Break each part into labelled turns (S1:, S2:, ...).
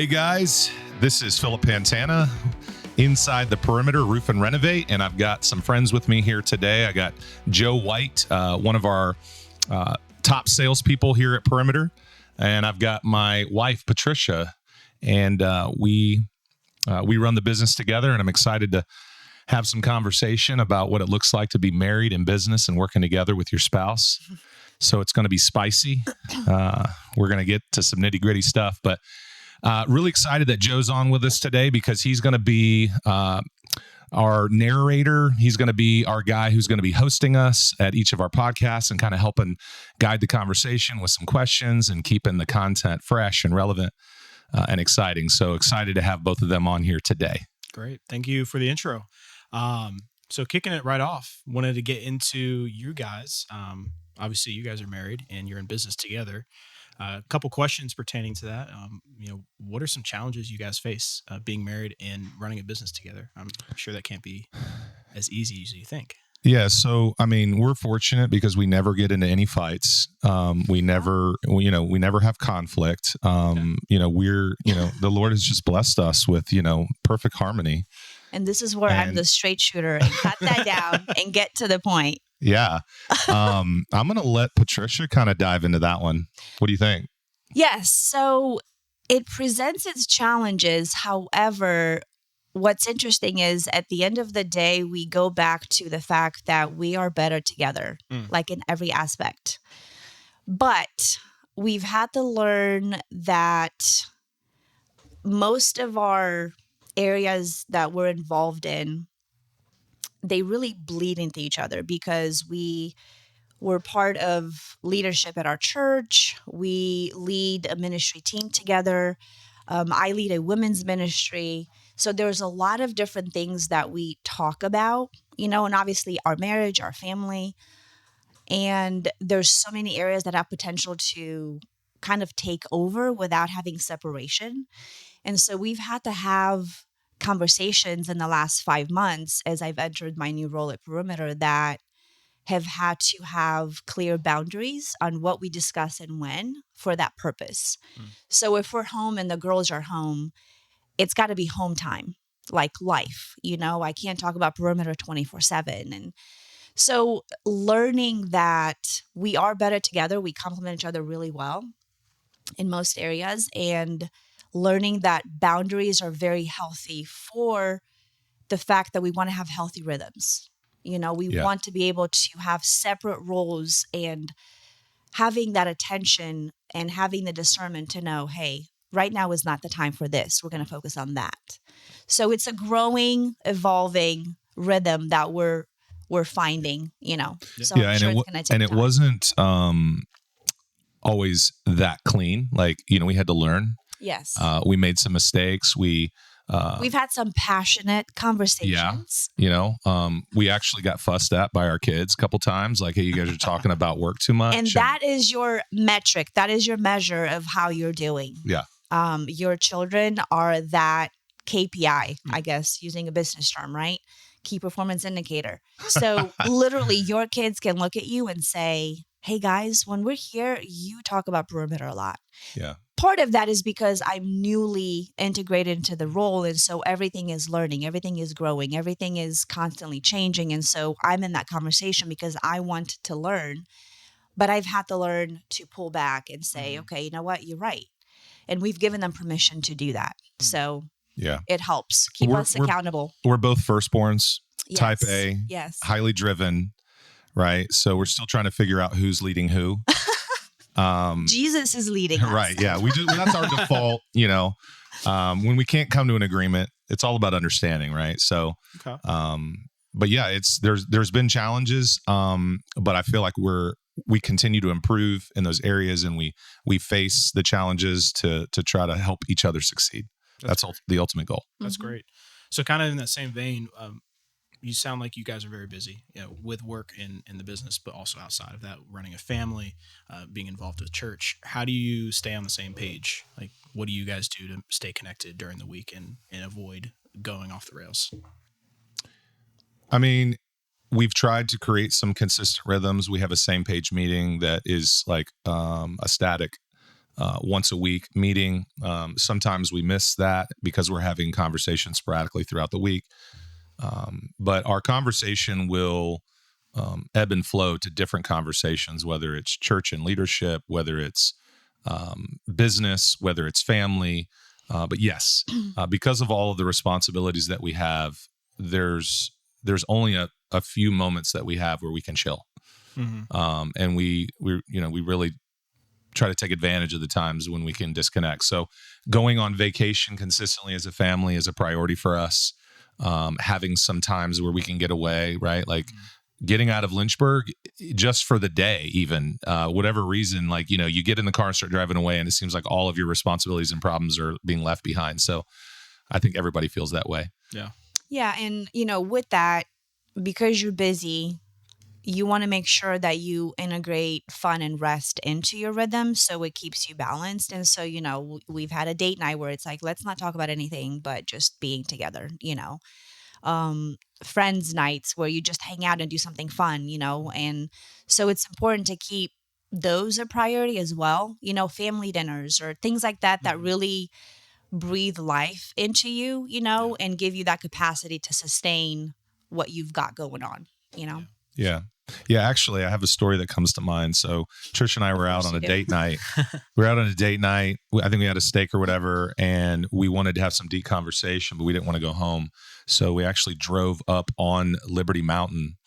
S1: Hey guys, this is Philip Pantana inside the Perimeter Roof and Renovate, and I've got some friends with me here today. I got Joe White, one of our top salespeople here at Perimeter, and I've got my wife Patricia, and we run the business together. And I'm excited to have some conversation about what it looks like to be married in business and working together with your spouse. So it's going to be spicy. We're going to get to some nitty gritty stuff, but really excited that Joe's on with us today because he's going to be our narrator. He's going to be our guy who's going to be hosting us at each of our podcasts and kind of helping guide the conversation with some questions and keeping the content fresh and relevant and exciting. So excited to have both of them on here today.
S2: Great. Thank you for the intro. So kicking it right off, wanted to get into you guys. Obviously, you guys are married and you're in business together. A couple questions pertaining to that. What are some challenges you guys face being married and running a business together? I'm sure that can't be as easy as you think.
S1: Yeah. So, I mean, we're fortunate because we never get into any fights. We never have conflict. The Lord has just blessed us with, perfect harmony.
S3: And this is where I'm the straight shooter and cut that down and get to the point.
S1: Yeah. I'm going to let Patricia kind of dive into that one. What do you think?
S3: Yes. So it presents its challenges. However, what's interesting is at the end of the day, we go back to the fact that we are better together, like in every aspect. But we've had to learn that most of our areas that we're involved in, they really bleed into each other because we're part of leadership at our church. We lead a ministry team together. I lead a women's ministry. So there's a lot of different things that we talk about, and obviously our marriage, our family. And there's so many areas that have potential to kind of take over without having separation. And so we've had to have conversations in the last 5 months as I've entered my new role at Perimeter that have had to have clear boundaries on what we discuss and when for that purpose. So if we're home and the girls are home, it's got to be home time, like life. I can't talk about Perimeter 24/7. And so learning that we are better together, we complement each other really well in most areas, and learning that boundaries are very healthy for the fact that we want to have healthy rhythms. We want to be able to have separate roles and having that attention and having the discernment to know, hey, right now is not the time for this. We're going to focus on that. So it's a growing, evolving rhythm that we're finding, So I'm sure it's going to take time.
S1: And it wasn't always that clean. Like, we had to learn.
S3: Yes.
S1: We made some mistakes. We've
S3: had some passionate conversations.
S1: Yeah. We actually got fussed at by our kids a couple times. Like, hey, you guys are talking about work too much.
S3: And that is your metric. That is your measure of how you're doing.
S1: Yeah.
S3: Your children are that KPI, I guess, using a business term, right? Key performance indicator. So literally your kids can look at you and say, hey guys, when we're here, you talk about Perimeter a lot.
S1: Yeah.
S3: Part of that is because I'm newly integrated into the role. And so everything is learning, everything is growing, everything is constantly changing. And so I'm in that conversation because I want to learn, but I've had to learn to pull back and say, okay, you know what? You're right. And we've given them permission to do that. So it helps keep us accountable.
S1: We're both firstborns, type A,
S3: yes,
S1: highly driven, right? So we're still trying to figure out who's leading who.
S3: Jesus is leading us.
S1: Right. Yeah. That's our default, when we can't come to an agreement, it's all about understanding. Right. So,
S2: okay.
S1: But yeah, there's been challenges. But I feel like we continue to improve in those areas, and we face the challenges to try to help each other succeed. That's the ultimate goal.
S2: That's great. So kind of in that same vein, you sound like you guys are very busy, with work in the business, but also outside of that, running a family, being involved with church. How do you stay on the same page? Like, what do you guys do to stay connected during the week and avoid going off the rails?
S1: I mean, we've tried to create some consistent rhythms. We have a same page meeting that is like a static once a week meeting. Sometimes we miss that because we're having conversations sporadically throughout the week. But our conversation will ebb and flow to different conversations, whether it's church and leadership, whether it's business, whether it's family. But yes, because of all of the responsibilities that we have, there's only a few moments that we have where we can chill. And we really try to take advantage of the times when we can disconnect. So going on vacation consistently as a family is a priority for us. Having some times where we can get away, right? Like getting out of Lynchburg just for the day, even whatever reason, like, you get in the car and start driving away and it seems like all of your responsibilities and problems are being left behind. So I think everybody feels that way.
S2: Yeah.
S3: Yeah. And, with that, because you're busy, you want to make sure that you integrate fun and rest into your rhythm so it keeps you balanced. And so, we've had a date night where it's like, let's not talk about anything but just being together, friends nights where you just hang out and do something fun, and so it's important to keep those a priority as well, family dinners or things like that that really breathe life into you, and give you that capacity to sustain what you've got going on,
S1: Yeah. Yeah. Actually, I have a story that comes to mind. So Trish and I were out on a date night. We were out on a date night. I think we had a steak or whatever, and we wanted to have some deep conversation, but we didn't want to go home. So we actually drove up on Liberty Mountain.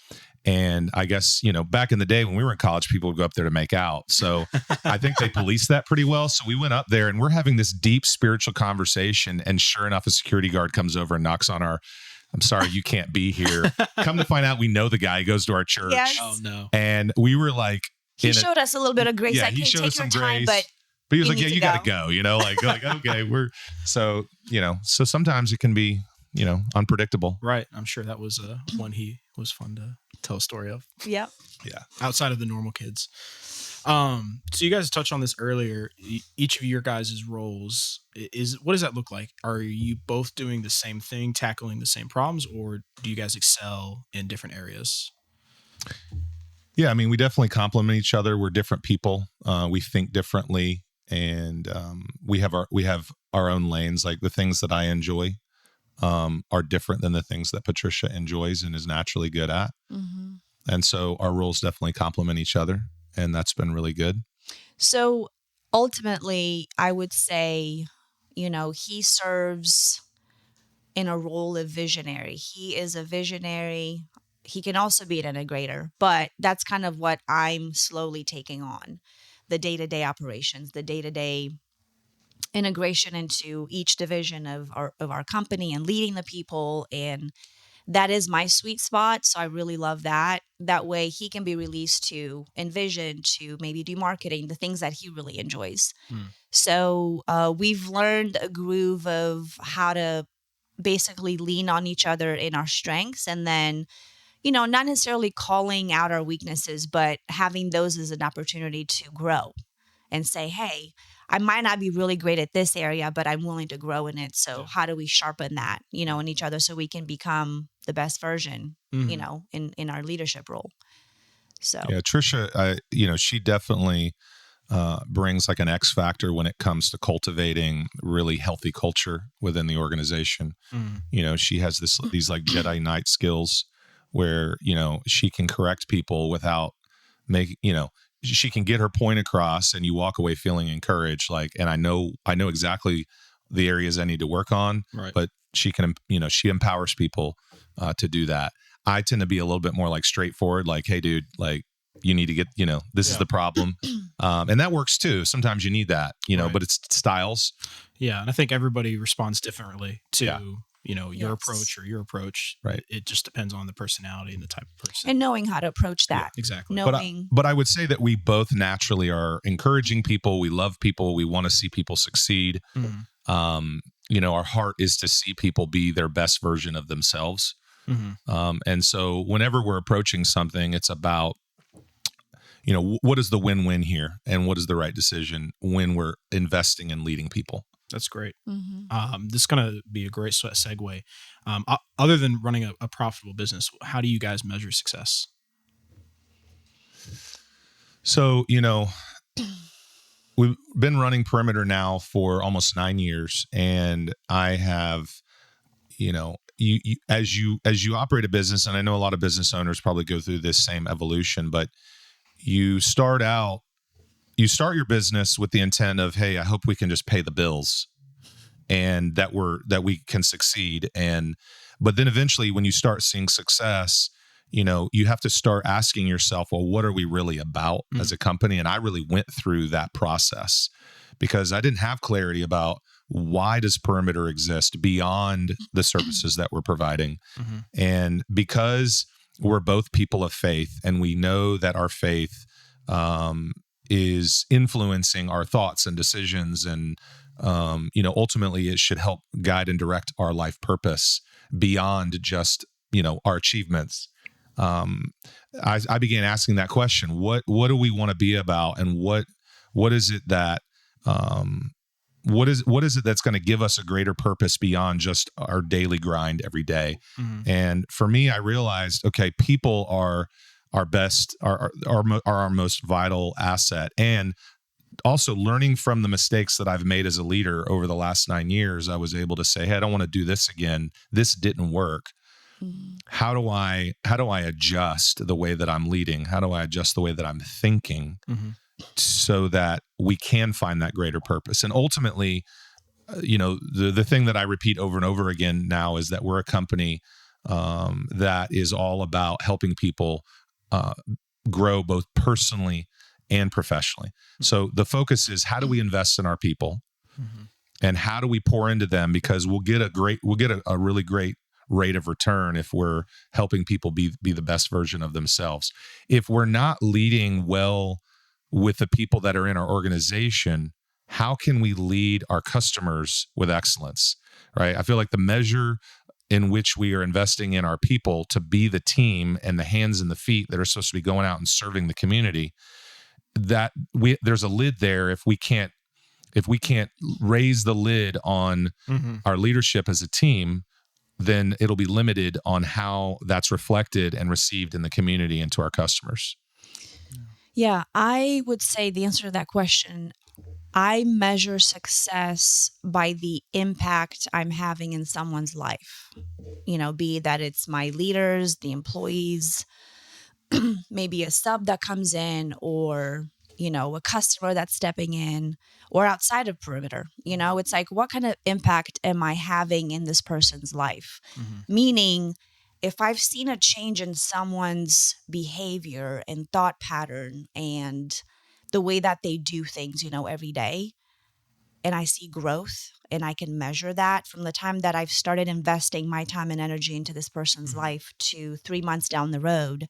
S1: And I guess, back in the day when we were in college, people would go up there to make out. So I think they policed that pretty well. So we went up there and we're having this deep spiritual conversation. And sure enough, a security guard comes over and knocks on our, I'm sorry, you can't be here. Come to find out, we know the guy. He goes to our church.
S3: Yes.
S2: Oh, no.
S1: And we were like,
S3: he showed us a little bit of grace.
S1: Yeah,
S3: like,
S1: he
S3: hey,
S1: showed
S3: take
S1: us
S3: your
S1: some
S3: time,
S1: grace.
S3: but
S1: he was like,
S3: need
S1: yeah,
S3: to
S1: you got to go, like okay, we're so, so sometimes it can be, unpredictable.
S2: Right. I'm sure that was one he was fun to tell a story of.
S3: Yep.
S1: Yeah.
S2: Outside of the normal kids. So you guys touched on this earlier. Each of your guys' roles what does that look like? Are you both doing the same thing, tackling the same problems, or do you guys excel in different areas?
S1: Yeah, I mean, we definitely complement each other. We're different people. We think differently, and we have our own lanes. Like the things that I enjoy are different than the things that Patricia enjoys and is naturally good at.
S3: Mm-hmm.
S1: And so our roles definitely complement each other, and that's been really good.
S3: So ultimately, I would say, he serves in a role of visionary. He is a visionary. He can also be an integrator, but that's kind of what I'm slowly taking on. The day-to-day operations, the day-to-day integration into each division of our company and leading the people, and that is my sweet spot. So I really love that. That way he can be released to envision, to maybe do marketing, the things that he really enjoys. So we've learned a groove of how to basically lean on each other in our strengths, and then not necessarily calling out our weaknesses, but having those as an opportunity to grow and say, hey, I might not be really great at this area, but I'm willing to grow in it. So how do we sharpen that, in each other so we can become the best version, in our leadership role. So
S1: yeah, Trisha, she definitely brings like an X factor when it comes to cultivating really healthy culture within the organization. She has these like Jedi Knight skills where, she can correct people without making, she can get her point across and you walk away feeling encouraged. Like, and I know exactly the areas I need to work on,
S2: right.
S1: But she can, she empowers people to do that. I tend to be a little bit more like straightforward, like, hey dude, like you need to get, this is the problem. And that works too. Sometimes you need that, right. But it's styles.
S2: Yeah. And I think everybody responds differently to, your
S3: Yes.
S2: approach or your approach.
S1: Right.
S2: It just depends on the personality and the type of person.
S3: And knowing how to approach that.
S2: Yeah, exactly.
S1: But I would say that we both naturally are encouraging people. We love people. We want to see people succeed. Our heart is to see people be their best version of themselves. And so whenever we're approaching something, it's about, what is the win-win here and what is the right decision when we're investing in leading people.
S2: That's great. This is going to be a great segue. Other than running a profitable business, how do you guys measure success?
S1: So, we've been running Perimeter now for almost 9 years, and I have, as you operate a business, and I know a lot of business owners probably go through this same evolution, but you start your business with the intent of, hey, I hope we can just pay the bills and that we can succeed. But then eventually when you start seeing success, you have to start asking yourself, well, what are we really about as a company? And I really went through that process because I didn't have clarity about why does Perimeter exist beyond the services that we're providing.
S2: Mm-hmm.
S1: And because we're both people of faith and we know that our faith is influencing our thoughts and decisions, and ultimately it should help guide and direct our life purpose beyond just our achievements. I began asking that question: what do we want to be about, and what is it that what is it that's going to give us a greater purpose beyond just our daily grind every day?
S2: Mm-hmm.
S1: And for me, I realized, okay, people are our best, are our most vital asset. And also learning from the mistakes that I've made as a leader over the last 9 years, I was able to say, hey, I don't want to do this again. This didn't work.
S3: Mm-hmm.
S1: How do I adjust the way that I'm leading? How do I adjust the way that I'm thinking
S2: Mm-hmm.
S1: so that we can find that greater purpose? And ultimately, the thing that I repeat over and over again now is that we're a company that is all about helping people grow both personally and professionally. So the focus is, how do we invest in our people,
S2: Mm-hmm.
S1: and how do we pour into them? Because we'll get a really great rate of return if we're helping people be the best version of themselves. If we're not leading well with the people that are in our organization, how can we lead our customers with excellence, right? I feel like the measure in which we are investing in our people to be the team and the hands and the feet that are supposed to be going out and serving the community, there's a lid there. If we can't raise the lid on
S2: Mm-hmm.
S1: our leadership as a team, then it'll be limited on how that's reflected and received in the community and to our customers.
S3: Yeah, I would say the answer to that question, I measure success by the impact I'm having in someone's life. Be that it's my leaders, the employees, maybe a sub that comes in, or, a customer that's stepping in, or outside of Perimeter. It's like, what kind of impact am I having in this person's life?
S2: Mm-hmm.
S3: Meaning, if I've seen a change in someone's behavior and thought pattern and the way that they do things, every day, and I see growth and I can measure that from the time that I've started investing my time and energy into this person's
S2: Mm-hmm.
S3: life to 3 months down the road,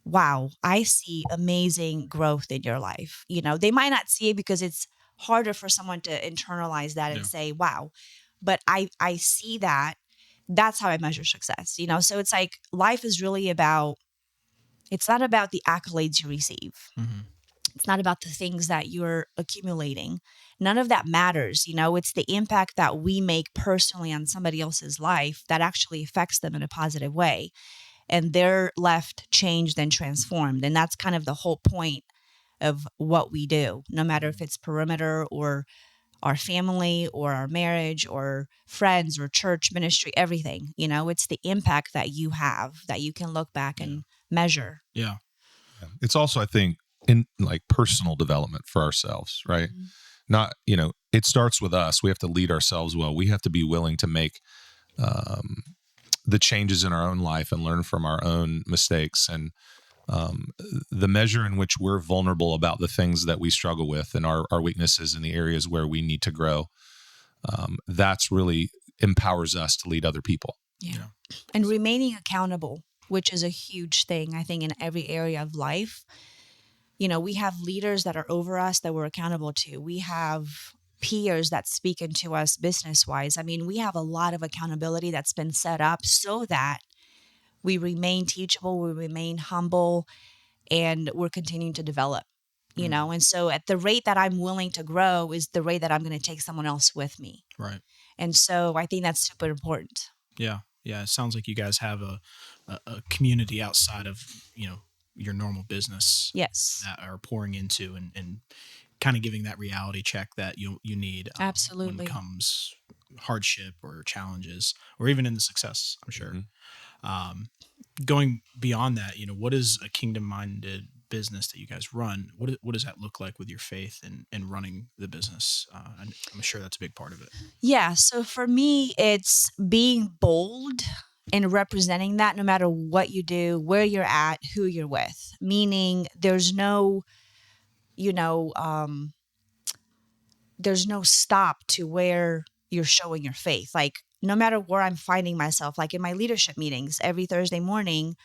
S3: wow, I see amazing growth in your life. They might not see it because it's harder for someone to internalize that and say, wow, but I see that. That's how I measure success, So it's like, life is really it's not about the accolades you receive.
S2: Mm-hmm.
S3: It's not about the things that you're accumulating. None of that matters. It's the impact that we make personally on somebody else's life that actually affects them in a positive way. And they're left changed and transformed. And that's kind of the whole point of what we do, no matter if it's Perimeter or our family or our marriage or friends or church ministry, everything. It's the impact that you have that you can look back and measure.
S2: Yeah.
S1: It's also, I think, in like personal development for ourselves, right?
S3: Mm-hmm.
S1: Not, it starts with us. We have to lead ourselves well. We have to be willing to make the changes in our own life and learn from our own mistakes. And the measure in which we're vulnerable about the things that we struggle with and our weaknesses in the areas where we need to grow, that's really empowers us to lead other people.
S3: Yeah. And remaining accountable, which is a huge thing, I think, in every area of life. We have leaders that are over us that we're accountable to. We have peers that speak into us business wise. I mean, we have a lot of accountability that's been set up so that we remain teachable, we remain humble, and we're continuing to develop, And so at the rate that I'm willing to grow is the rate that I'm going to take someone else with me.
S2: Right.
S3: And so I think that's super important.
S2: Yeah. Yeah. It sounds like you guys have a community outside of, your normal business.
S3: Yes.
S2: That are pouring into and kind of giving that reality check that you need when
S3: Absolutely.
S2: comes hardship or challenges, or even in the success, I'm sure. Um, Going beyond that, what is a kingdom-minded business that you guys run? What does that look like with your faith and running the business? I'm sure that's a big part of it.
S3: Yeah. So for me, it's being bold and representing that no matter what you do, where you're at, who you're with. Meaning there's no, you know, there's no stop to where you're showing your faith. Like no matter where I'm finding myself, like in my leadership meetings every Thursday morning,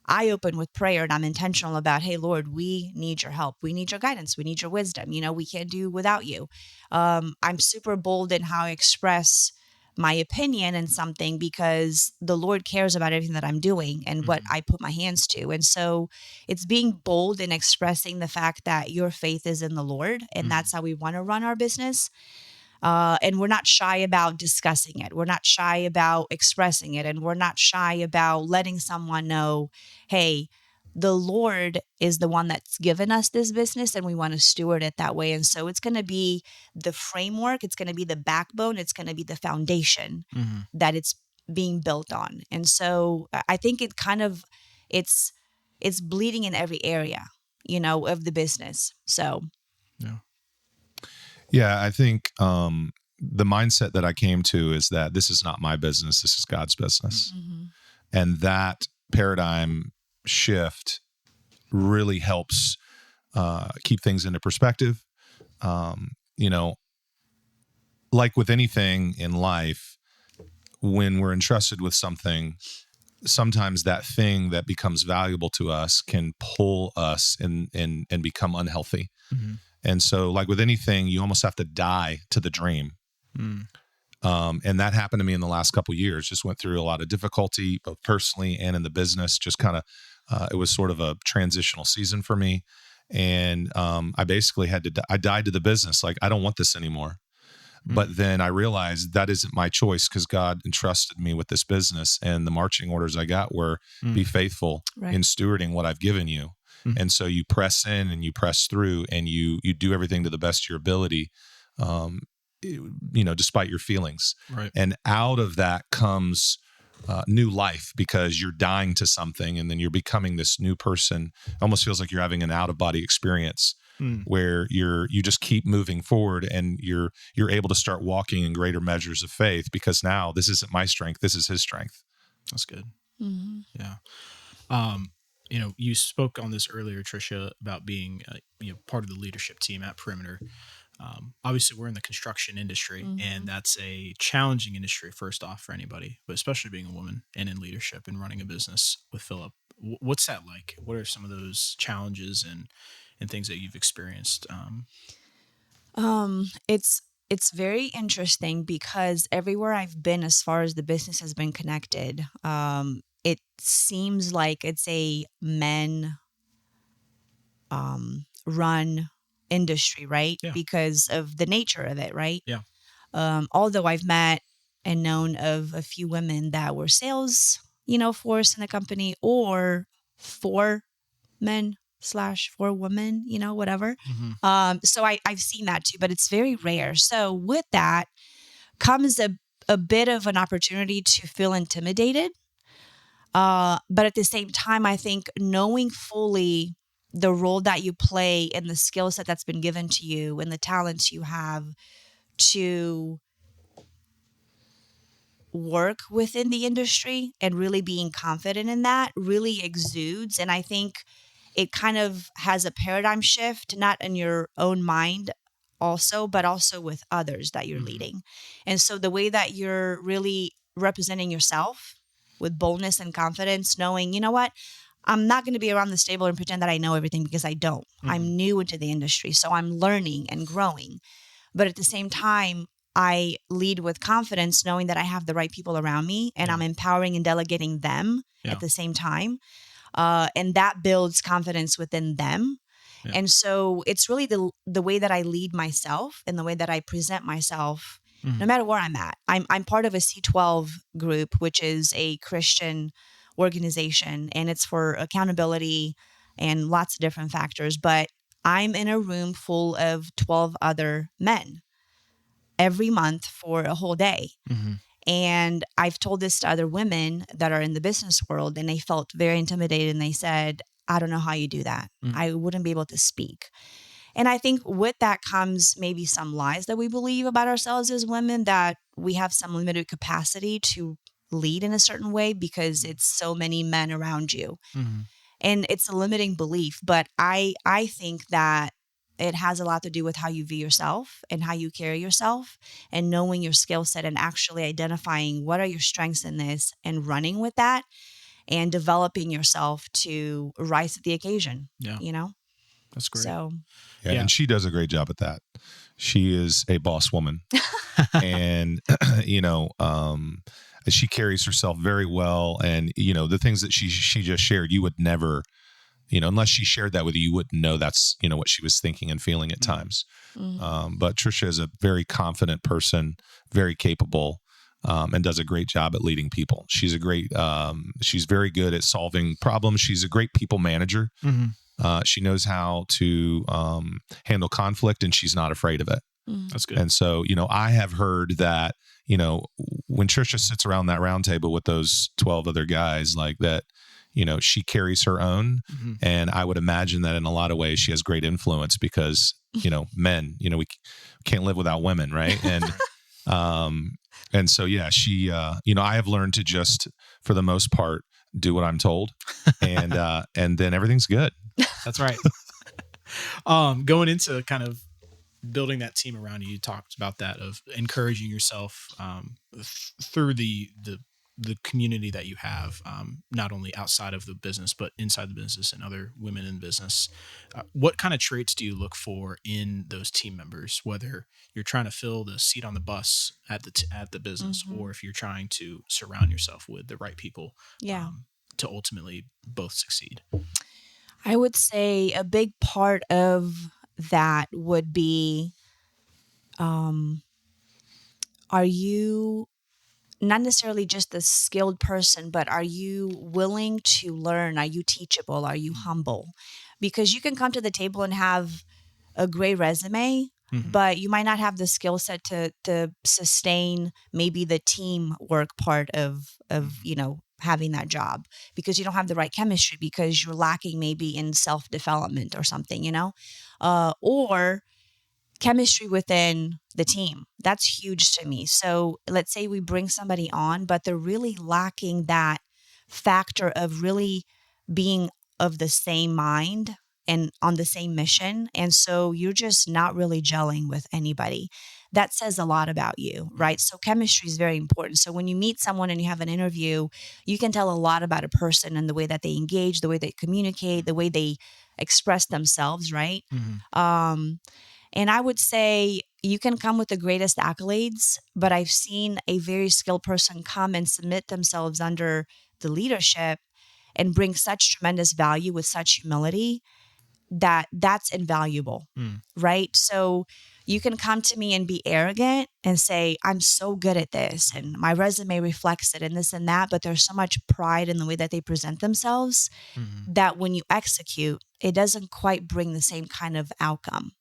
S3: I open with prayer and I'm intentional about, hey, Lord, we need your help. We need your guidance. We need your wisdom. We can't do without you. I'm super bold in how I express my opinion in something because the Lord cares about everything that I'm doing and what I put my hands to. And so it's being bold in expressing the fact that your faith is in the Lord. And that's how we want to run our business. And we're not shy about discussing it. We're not shy about expressing it. And we're not shy about letting someone know, hey, the Lord is the one that's given us this business and we want to steward it that way. And so it's going to be the framework. It's going to be the backbone. It's going to be the foundation that it's being built on. And so I think it's bleeding in every area, of the business. So.
S2: Yeah.
S1: Yeah, I think the mindset that I came to is that this is not my business, this is God's business. And that paradigm shift really helps keep things into perspective. Like with anything in life, when we're entrusted with something, sometimes that thing that becomes valuable to us can pull us and become unhealthy. And so like with anything, you almost have to die to the dream. And that happened to me in the last couple of years. Just went through a lot of difficulty, both personally and in the business. Just kind of, it was sort of a transitional season for me. And I basically I died to the business. Like, I don't want this anymore. But then I realized that isn't my choice because God entrusted me with this business. And the marching orders I got were be faithful in stewarding what I've given you. And so you press in and you press through and you do everything to the best of your ability, despite your feelings.
S2: Right.
S1: And out of that comes new life because you're dying to something and then you're becoming this new person. It almost feels like you're having an out-of-body experience where you just keep moving forward and you're able to start walking in greater measures of faith because now this isn't my strength, this is his strength.
S2: That's good. Yeah. You spoke on this earlier, Tricia, about being part of the leadership team at Perimeter. Obviously, we're in the construction industry, and that's a challenging industry, first off, for anybody, but especially being a woman and in leadership and running a business with Philip. What's that like? What are some of those challenges and things that you've experienced?
S3: It's very interesting because everywhere I've been, as far as the business has been connected, it seems like it's a men run industry, right?
S2: Yeah.
S3: Because of the nature of it, right?
S2: Yeah.
S3: Although I've met and known of a few women that were sales, force in the company, or 4 men / 4 women, whatever. So I've seen that too, but it's very rare. So with that comes a bit of an opportunity to feel intimidated. But at the same time, I think knowing fully the role that you play and the skill set that's been given to you and the talents you have to work within the industry and really being confident in that really exudes. And I think it kind of has a paradigm shift, not in your own mind also, but also with others that you're leading. And so the way that you're really representing yourself with boldness and confidence, knowing, you know what, I'm not going to be around this table and pretend that I know everything because I don't. I'm new into the industry, so I'm learning and growing. But at the same time, I lead with confidence, knowing that I have the right people around me and I'm empowering and delegating them at the same time. And that builds confidence within them. Yeah. And so it's really the way that I lead myself and the way that I present myself, no matter where I'm at. I'm part of a C12 group, which is a Christian organization, and it's for accountability and lots of different factors. But I'm in a room full of 12 other men every month for a whole day.
S2: Mm-hmm.
S3: And I've told this to other women that are in the business world, and they felt very intimidated. And they said, I don't know how you do that.
S2: Mm.
S3: I wouldn't be able to speak. And I think with that comes maybe some lies that we believe about ourselves as women, that we have some limited capacity to lead in a certain way because it's so many men around you.
S2: Mm-hmm.
S3: And it's a limiting belief. But I think that it has a lot to do with how you view yourself and how you carry yourself, and knowing your skill set and actually identifying what are your strengths in this and running with that and developing yourself to rise to the occasion.
S2: Yeah.
S3: You know?
S2: That's great.
S3: So,
S1: Yeah,
S2: Yeah.
S1: and she does a great job at that. She is a boss woman, and she carries herself very well. And the things that she just shared, you would never, unless she shared that with you, you wouldn't know that's what she was thinking and feeling at times. But Tricia is a very confident person, very capable, and does a great job at leading people. She's she's very good at solving problems. She's a great people manager.
S2: Mm-hmm.
S1: She knows how to handle conflict, and she's not afraid of it.
S2: That's good.
S1: And so, I have heard that, when Tricia sits around that round table with those 12 other guys like that, she carries her own.
S2: Mm-hmm.
S1: And I would imagine that in a lot of ways she has great influence because, men, we can't live without women. Right. And so, yeah, she, I have learned to just, for the most part, do what I'm told, and then everything's good.
S2: That's right. Going into kind of building that team around you, you talked about that, of encouraging yourself through the community that you have, not only outside of the business, but inside the business and other women in business. What kind of traits do you look for in those team members, whether you're trying to fill the seat on the bus at the business,
S3: Mm-hmm.
S2: or if you're trying to surround yourself with the right people
S3: yeah.
S2: to ultimately both succeed?
S3: I would say a big part of that would be, are you not necessarily just a skilled person, but are you willing to learn? Are you teachable? Are you humble? Because you can come to the table and have a great resume,
S2: Mm-hmm.
S3: but you might not have the skill set to sustain maybe the teamwork part of having that job, because you don't have the right chemistry, because you're lacking maybe in self-development or something, or chemistry within the team. That's huge to me. So let's say we bring somebody on, but they're really lacking that factor of really being of the same mind and on the same mission. And so you're just not really gelling with anybody. That says a lot about you, right? So chemistry is very important. So when you meet someone and you have an interview, you can tell a lot about a person and the way that they engage, the way they communicate, the way they express themselves, right?
S2: Mm-hmm.
S3: And I would say you can come with the greatest accolades, but I've seen a very skilled person come and submit themselves under the leadership and bring such tremendous value with such humility that's invaluable, right? So you can come to me and be arrogant and say, I'm so good at this and my resume reflects it and this and that, but there's so much pride in the way that they present themselves that when you execute, it doesn't quite bring the same kind of outcome.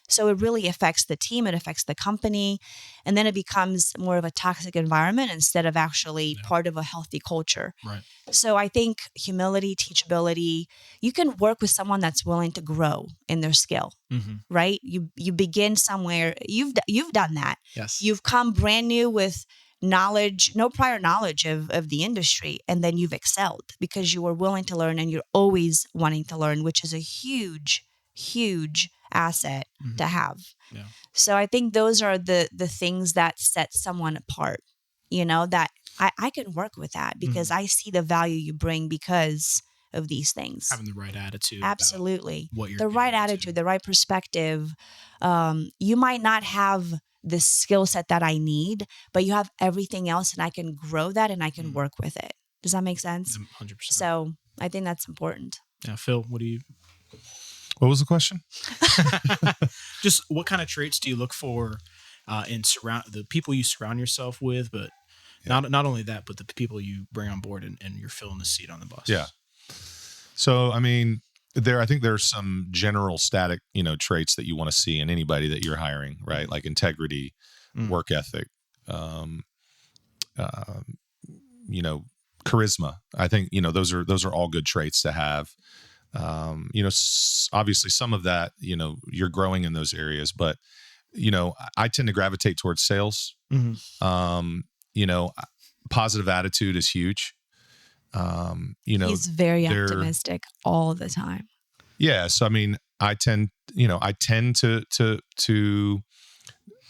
S3: So it really affects the team, it affects the company, and then it becomes more of a toxic environment instead of actually part of a healthy culture.
S2: Right.
S3: So I think humility, teachability, you can work with someone that's willing to grow in their skill, right? You begin somewhere. You've done that.
S2: Yes.
S3: You've come brand new with knowledge, no prior knowledge of the industry, and then you've excelled because you were willing to learn and you're always wanting to learn, which is a huge, huge asset to have.
S2: Yeah.
S3: So I think those are the things that set someone apart, that I can work with that because I see the value you bring because of these things.
S2: Having the right attitude.
S3: Absolutely.
S2: What you're
S3: the right
S2: getting into.
S3: attitude, the right perspective. You might not have the skill set that I need, but you have everything else and I can grow that and I can work with it. Does that make sense?
S2: 100%.
S3: So I think that's important.
S2: Yeah. Phil, what
S1: was the question?
S2: Just what kind of traits do you look for in the people you surround yourself with, but not only that, but the people you bring on board and you're filling the seat on the bus?
S1: Yeah. So, I mean, I think there's some general static, traits that you want to see in anybody that you're hiring, right? Like integrity, work ethic, um, uh, charisma. I think, those are all good traits to have. Obviously some of that, you're growing in those areas, but, I tend to gravitate towards sales. Positive attitude is huge.
S3: He's very optimistic all the time.
S1: Yeah. So, I mean, I tend to,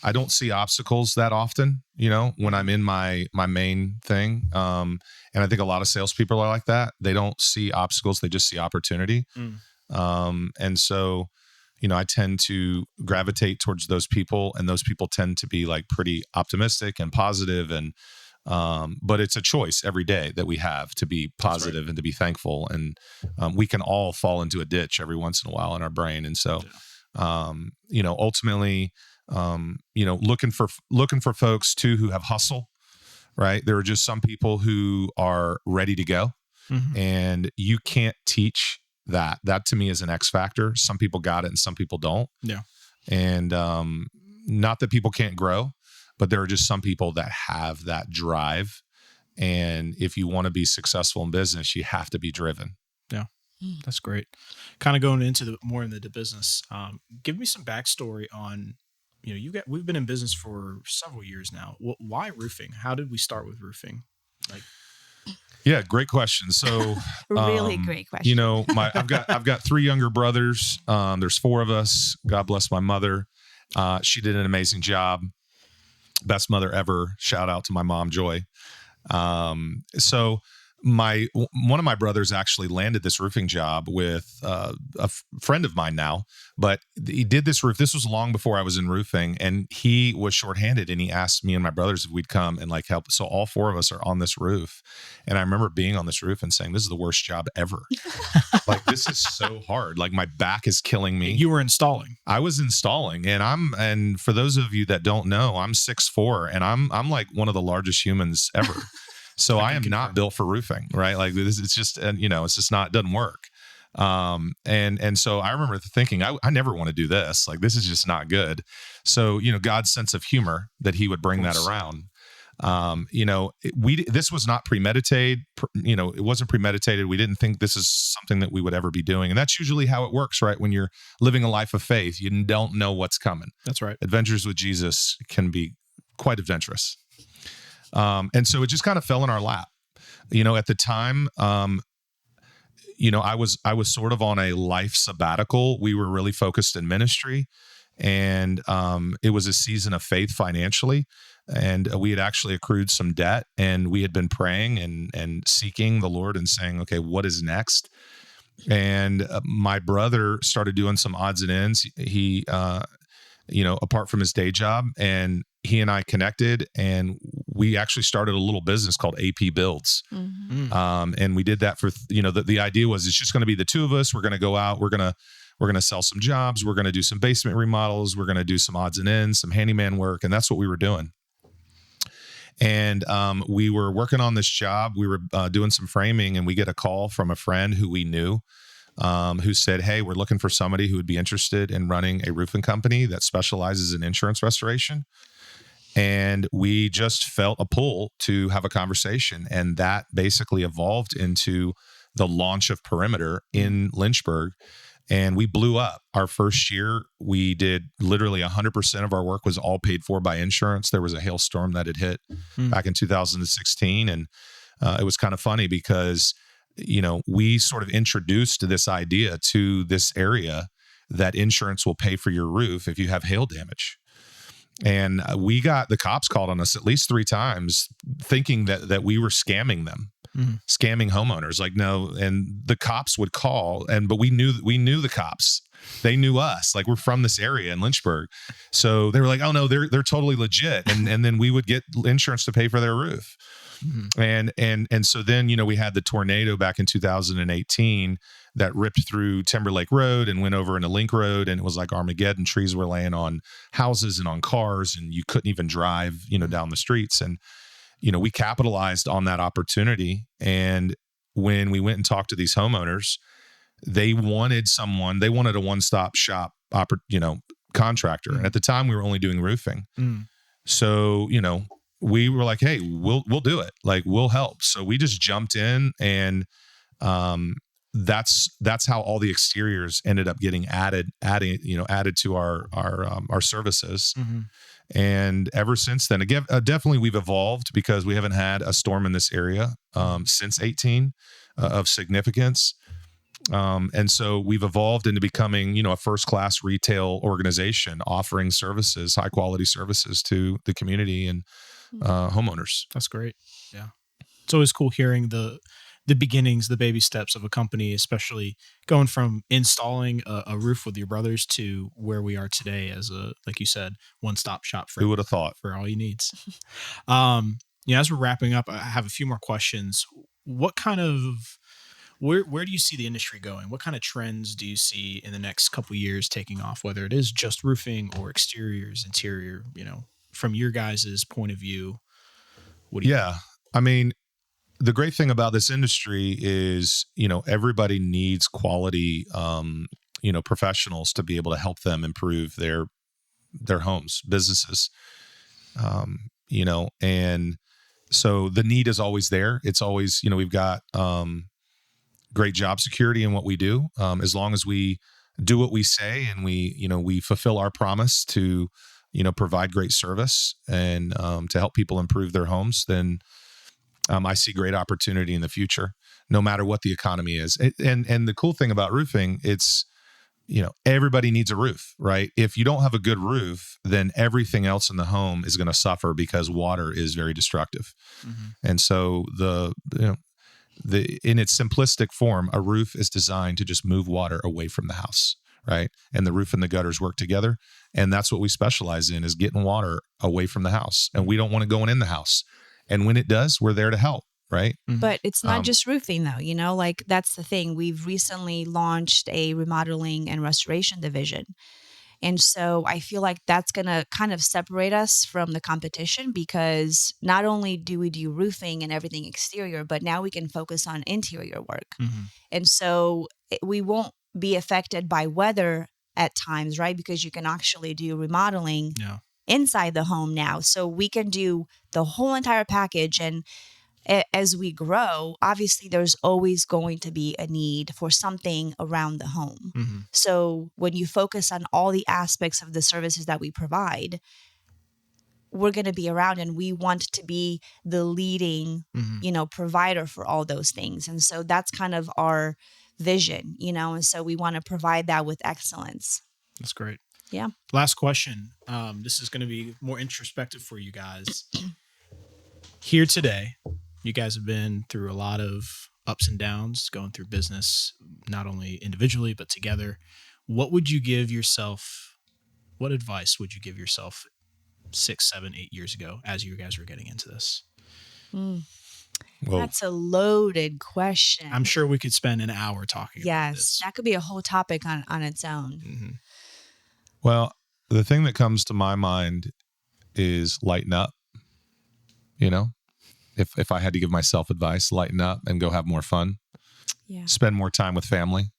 S1: I don't see obstacles that often, when I'm in my main thing. And I think a lot of salespeople are like that. They don't see obstacles. They just see opportunity. And so, I tend to gravitate towards those people, and those people tend to be like pretty optimistic and positive. And, but it's a choice every day that we have to be positive and to be thankful. And, we can all fall into a ditch every once in a while in our brain. And so, ultimately, looking for folks too who have hustle, right? There are just some people who are ready to go, and you can't teach that. That to me is an X factor. Some people got it and some people don't.
S2: Yeah.
S1: And not that people can't grow, but there are just some people that have that drive. And if you want to be successful in business, you have to be driven.
S2: Yeah. That's great. Kind of going into more into the business. Give me some backstory on, we've been in business for several years now. Why roofing? How did we start with roofing?
S1: Yeah, great question. So,
S3: really great question.
S1: I've got 3 younger brothers. There's 4 of us. God bless my mother. She did an amazing job. Best mother ever. Shout out to my mom, Joy. So one of my brothers actually landed this roofing job with a friend of mine now, but he did this roof. This was long before I was in roofing, and he was shorthanded, and he asked me and my brothers if we'd come and help. So all 4 of us are on this roof. And I remember being on this roof and saying, this is the worst job ever. This is so hard. My back is killing me.
S2: You were installing.
S1: I was installing, and for those of you that don't know, I'm 6'4", and I'm like one of the largest humans ever. So I am not built for roofing, right? It's just, it's just not, doesn't work. And so I remember thinking, I never want to do this. This is just not good. So, God's sense of humor that he would bring that around. This was not premeditated. It wasn't premeditated. We didn't think this is something that we would ever be doing. And that's usually how it works, right? When you're living a life of faith, you don't know what's coming.
S2: That's right.
S1: Adventures with Jesus can be quite adventurous. And so it just kind of fell in our lap. At the time, I was sort of on a life sabbatical. We were really focused in ministry, and it was a season of faith financially. And we had actually accrued some debt, and we had been praying and seeking the Lord and saying, okay, what is next? And my brother started doing some odds and ends. He, apart from his day job, and he and I connected, and we actually started a little business called AP Builds. And we did that for, the idea was it's just going to be the 2 of us. We're going to go out. We're going to sell some jobs. We're going to do some basement remodels. We're going to do some odds and ends, some handyman work. And that's what we were doing. And we were working on this job. We were doing some framing, and we get a call from a friend who we knew, who said, hey, we're looking for somebody who would be interested in running a roofing company that specializes in insurance restoration. And we just felt a pull to have a conversation. And that basically evolved into the launch of Perimeter in Lynchburg. And we blew up. Our first year, we did literally 100% of our work was all paid for by insurance. There was a hailstorm that had hit back in 2016. And it was kind of funny because, we sort of introduced this idea to this area that insurance will pay for your roof if you have hail damage. And we got the cops called on us at least 3 times thinking that we were scamming them, scamming homeowners. No. And the cops would call, but we knew the cops. They knew us. We're from this area in Lynchburg. So they were like, oh no, they're totally legit. And then we would get insurance to pay for their roof. And so then, we had the tornado back in 2018 that ripped through Timberlake Road and went over into Link Road. And it was like Armageddon. Trees were laying on houses and on cars, and you couldn't even drive, down the streets. And, we capitalized on that opportunity. And when we went and talked to these homeowners, they wanted a one-stop shop, contractor. And at the time we were only doing roofing. So, we were like, hey, we'll do it. Like, we'll help. So we just jumped in, and that's how all the exteriors ended up getting added to our services. And ever since then, again, definitely we've evolved, because we haven't had a storm in this area since 18 of significance. And so we've evolved into becoming, a first-class retail organization offering services, high quality services to the community and homeowners.
S2: That's great. Yeah. It's always cool hearing the beginnings, the baby steps of a company, especially going from installing a roof with your brothers to where we are today as like you said, one-stop shop for
S1: who would have thought,
S2: for all your needs. As we're wrapping up, I have a few more questions. What kind of Where do you see the industry going? What kind of trends do you see in the next couple of years taking off, whether it is just roofing or exteriors, interior, from your guys' point of view? What do you think?
S1: I mean, the great thing about this industry is, everybody needs quality, professionals to be able to help them improve their homes, businesses, and so the need is always there. It's always, we've got, great job security in what we do. As long as we do what we say, and we fulfill our promise to, provide great service and to help people improve their homes, then I see great opportunity in the future, no matter what the economy is. And the cool thing about roofing, it's, everybody needs a roof, right? If you don't have a good roof, then everything else in the home is going to suffer, because water is very destructive. And so in its simplistic form, a roof is designed to just move water away from the house, right? And the roof and the gutters work together. And that's what we specialize in, is getting water away from the house. And we don't want it going in the house. And when it does, we're there to help, right?
S3: But it's not just roofing though, like that's the thing. We've recently launched a remodeling and restoration division. And so I feel like that's going to kind of separate us from the competition, because not only do we do roofing and everything exterior, but now we can focus on interior work. And so we won't be affected by weather at times, right? Because you can actually do remodeling inside the home now. So we can do the whole entire package. And as we grow, obviously there's always going to be a need for something around the home. So when you focus on all the aspects of the services that we provide, we're going to be around, and we want to be the leading, provider for all those things. And so that's kind of our vision, and so we want to provide that with excellence.
S2: That's great.
S3: Yeah.
S2: Last question. This is going to be more introspective for you guys. Here today, you guys have been through a lot of ups and downs, going through business, not only individually, but together. What advice would you give yourself 6, 7, 8 years ago as you guys were getting into this?
S3: That's a loaded question.
S2: I'm sure we could spend an hour talking about this.
S3: Yes, that could be a whole topic on its own.
S1: Well, the thing that comes to my mind is lighten up. If I had to give myself advice, lighten up and go have more fun.
S3: Yeah.
S1: Spend more time with family.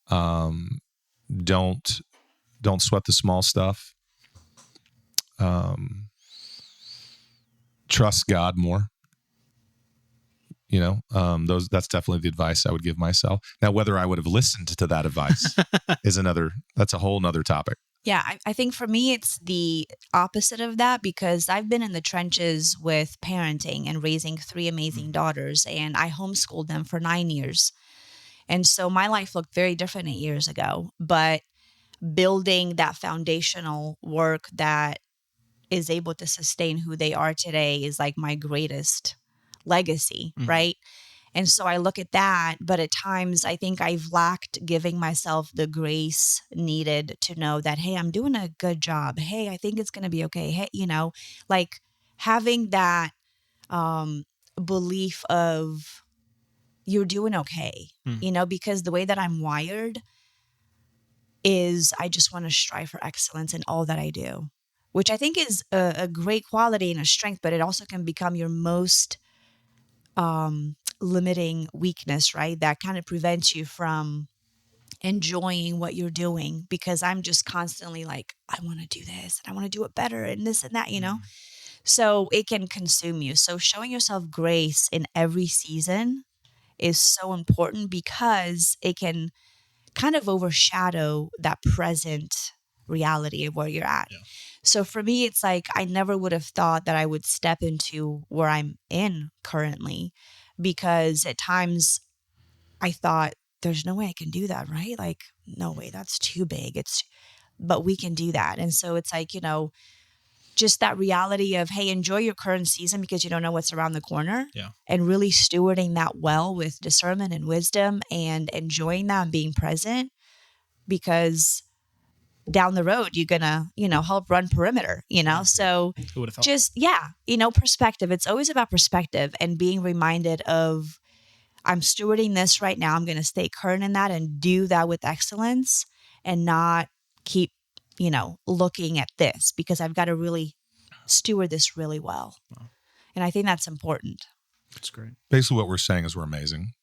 S1: Don't sweat the small stuff. Trust God more. That's definitely the advice I would give myself. Now, whether I would have listened to that advice that's a whole nother topic.
S3: Yeah, I think for me, it's the opposite of that, because I've been in the trenches with parenting and raising 3 amazing daughters, and I homeschooled them for 9 years. And so my life looked very different 8 years ago, but building that foundational work that is able to sustain who they are today is like my greatest legacy, right? And so I look at that, but at times I think I've lacked giving myself the grace needed to know that, hey, I'm doing a good job. Hey, I think it's going to be okay. Hey, like having that belief of you're doing okay, because the way that I'm wired is I just want to strive for excellence in all that I do, which I think is a great quality and a strength, but it also can become your most limiting weakness, right? That kind of prevents you from enjoying what you're doing, because I'm just constantly like, I want to do this and I want to do it better and this and that, you know? So it can consume you. So showing yourself grace in every season is so important, because it can kind of overshadow that present reality of where you're at.
S2: Yeah.
S3: So for me, it's like I never would have thought that I would step into where I'm in currently, because at times I thought there's no way I can do that, right? Like, no way, that's too big. But we can do that. And so it's like, just that reality of, hey, enjoy your current season because you don't know what's around the corner.
S2: Yeah.
S3: And really stewarding that well with discernment and wisdom, and enjoying that and being present, because down the road, you're going to, help run Perimeter, So
S2: Who would have thought?
S3: just, perspective. It's always about perspective and being reminded of, I'm stewarding this right now. I'm going to stay current in that and do that with excellence, and not keep, looking at this, because I've got to really steward this really well.
S2: Wow.
S3: And I think that's important.
S2: That's great.
S1: Basically, what we're saying is we're amazing.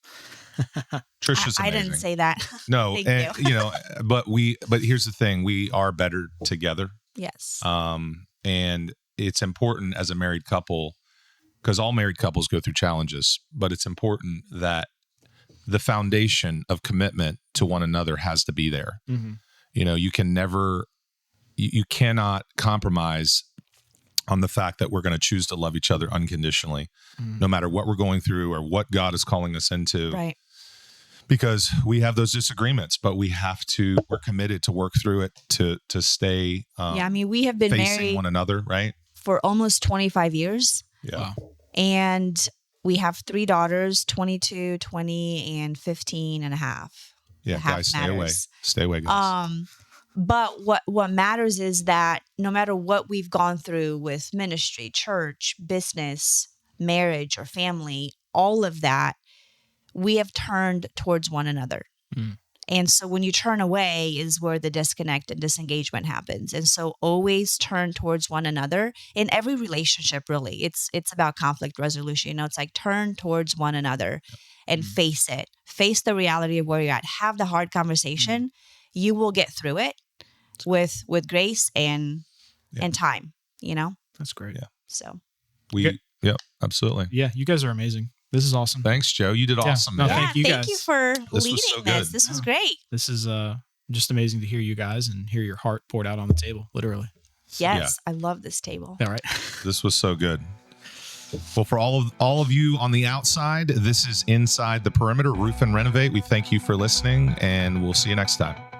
S1: Trisha's
S3: I
S1: amazing.
S3: didn't say that.
S1: No,
S3: Thank you.
S1: but here's the thing: we are better together.
S3: Yes.
S1: And it's important as a married couple, because all married couples go through challenges, but it's important that the foundation of commitment to one another has to be there.
S2: Mm-hmm.
S1: You cannot compromise on the fact that we're going to choose to love each other unconditionally, no matter what we're going through or what God is calling us into.
S3: Right.
S1: Because we have those disagreements, but we're committed to work through it, to stay
S3: we have been
S1: facing
S3: married
S1: one another, right?
S3: for almost 25 years.
S1: Yeah.
S2: Wow.
S3: And we have 3 daughters, 22, 20, and 15 and a half.
S1: Yeah,
S3: Half
S1: guys,
S3: matters.
S1: Stay away, guys.
S3: But what matters is that no matter what we've gone through with ministry, church, business, marriage, or family, all of that, we have turned towards one another.
S2: Mm.
S3: And so when you turn away is where the disconnect and disengagement happens. And so always turn towards one another in every relationship, really. It's about conflict resolution. It's like turn towards one another and face it. Face the reality of where you're at. Have the hard conversation. You will get through it with grace and time,
S2: That's great.
S1: Yeah.
S3: So
S1: Yep, absolutely.
S2: Yeah, you guys are amazing. This is awesome.
S1: Thanks, Joe. You did awesome.
S2: No,
S1: man.
S2: thank you
S3: thank
S2: guys.
S3: you for
S1: This was
S3: leading
S1: so
S3: this.
S1: good.
S3: This was great.
S2: This is just amazing to hear you guys and hear your heart poured out on the table, literally.
S3: Yes, I love this table.
S2: All right.
S1: This was so good. Well, for all of you on the outside, this is Inside the Perimeter Roof and Renovate. We thank you for listening, and we'll see you next time.